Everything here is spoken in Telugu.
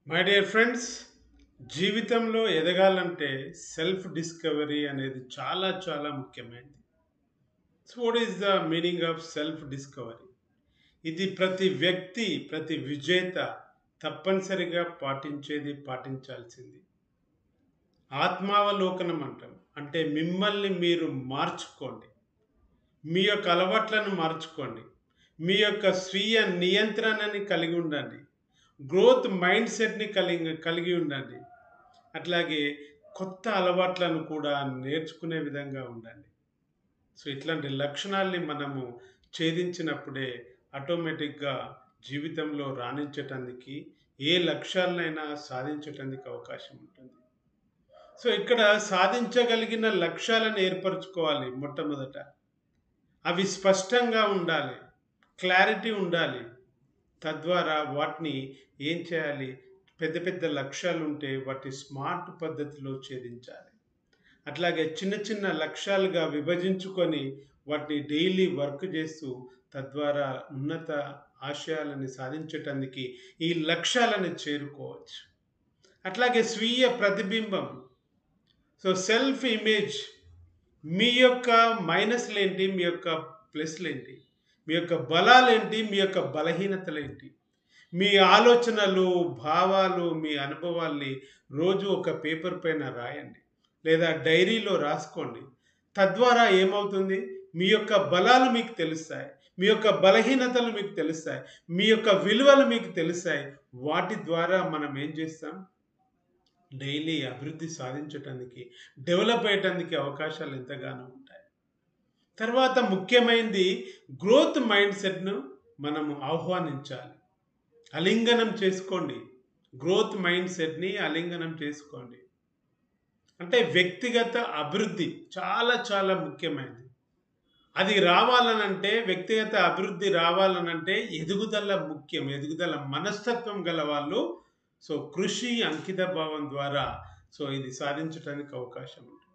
మై డియర్ ఫ్రెండ్స్, జీవితంలో ఎదగాలంటే సెల్ఫ్ డిస్కవరీ అనేది చాలా చాలా ముఖ్యమైనది. So what is the meaning of self discovery? ఇది ప్రతి వ్యక్తి, ప్రతి విజేత తప్పనిసరిగా పాటించాల్సింది. ఆత్మావలోకనం అంటాం. అంటే మిమ్మల్ని మీరు మార్చుకోండి. మీ యొక్క అలవాట్లను మార్చుకోండి. మీ యొక్క స్వీయ నియంత్రణని కలిగి ఉండండి. గ్రోత్ మైండ్ సెట్‌ని కలిగి ఉండండి. అట్లాగే కొత్త అలవాట్లను కూడా నేర్చుకునే విధంగా ఉండండి. సో, ఇట్లాంటి లక్షణాల్ని మనము ఛేదించినప్పుడే ఆటోమేటిక్‌గా జీవితంలో రాణించటానికి, ఏ లక్ష్యాలనైనా సాధించటానికి అవకాశం ఉంటుంది. సో, ఇక్కడ సాధించగలిగిన లక్ష్యాలను ఏర్పరుచుకోవాలి మొట్టమొదట. అవి స్పష్టంగా ఉండాలి. క్లారిటీ ఉండాలి. తద్వారా వాటిని ఏం చేయాలి? పెద్ద పెద్ద లక్ష్యాలుంటే వాటి స్మార్ట్ పద్ధతిలో ఛేదించాలి. అట్లాగే చిన్న చిన్న లక్ష్యాలుగా విభజించుకొని వాటిని డైలీ వర్క్ చేస్తూ తద్వారా ఉన్నత ఆశయాలని సాధించటానికి ఈ లక్ష్యాలను చేరుకోవచ్చు. అట్లాగే స్వీయ ప్రతిబింబం. సో సెల్ఫ్ ఇమేజ్, మీ యొక్క మైనస్‌లేంటి? మీ యొక్క ప్లస్‌లేంటి? మీ యొక్క బలాలేంటి? మీ యొక్క బలహీనతలేంటి? మీ ఆలోచనలు, భావాలు, మీ అనుభవాల్ని రోజు ఒక పేపర్ పైన రాయండి. లేదా డైరీలో రాసుకోండి. తద్వారా ఏమవుతుంది? మీ యొక్క బలాలు మీకు తెలుస్తాయి. మీ యొక్క బలహీనతలు మీకు తెలుస్తాయి. మీ యొక్క విలువలు మీకు తెలుస్తాయి. వాటి ద్వారా మనం ఏం చేస్తాం? డైలీ అభివృద్ధి సాధించటానికి, డెవలప్ అయ్యటానికి అవకాశాలు ఎంతగానో ఉంటాయి. తర్వాత ముఖ్యమైనది గ్రోత్ మైండ్ సెట్‌ను మనము ఆహ్వానించాలి. ఆలింగనం చేసుకోండి. గ్రోత్ మైండ్ సెట్‌ని ఆలింగనం చేసుకోండి. అంటే వ్యక్తిగత అభివృద్ధి చాలా చాలా ముఖ్యమైనది. అది రావాలనంటే, వ్యక్తిగత అభివృద్ధి రావాలనంటే ఎదుగుదల ముఖ్యం. ఎదుగుదల మనస్తత్వం గల వాళ్ళు కృషి, అంకిత భావం ద్వారా ఇది సాధించటానికి అవకాశం ఉంటుంది.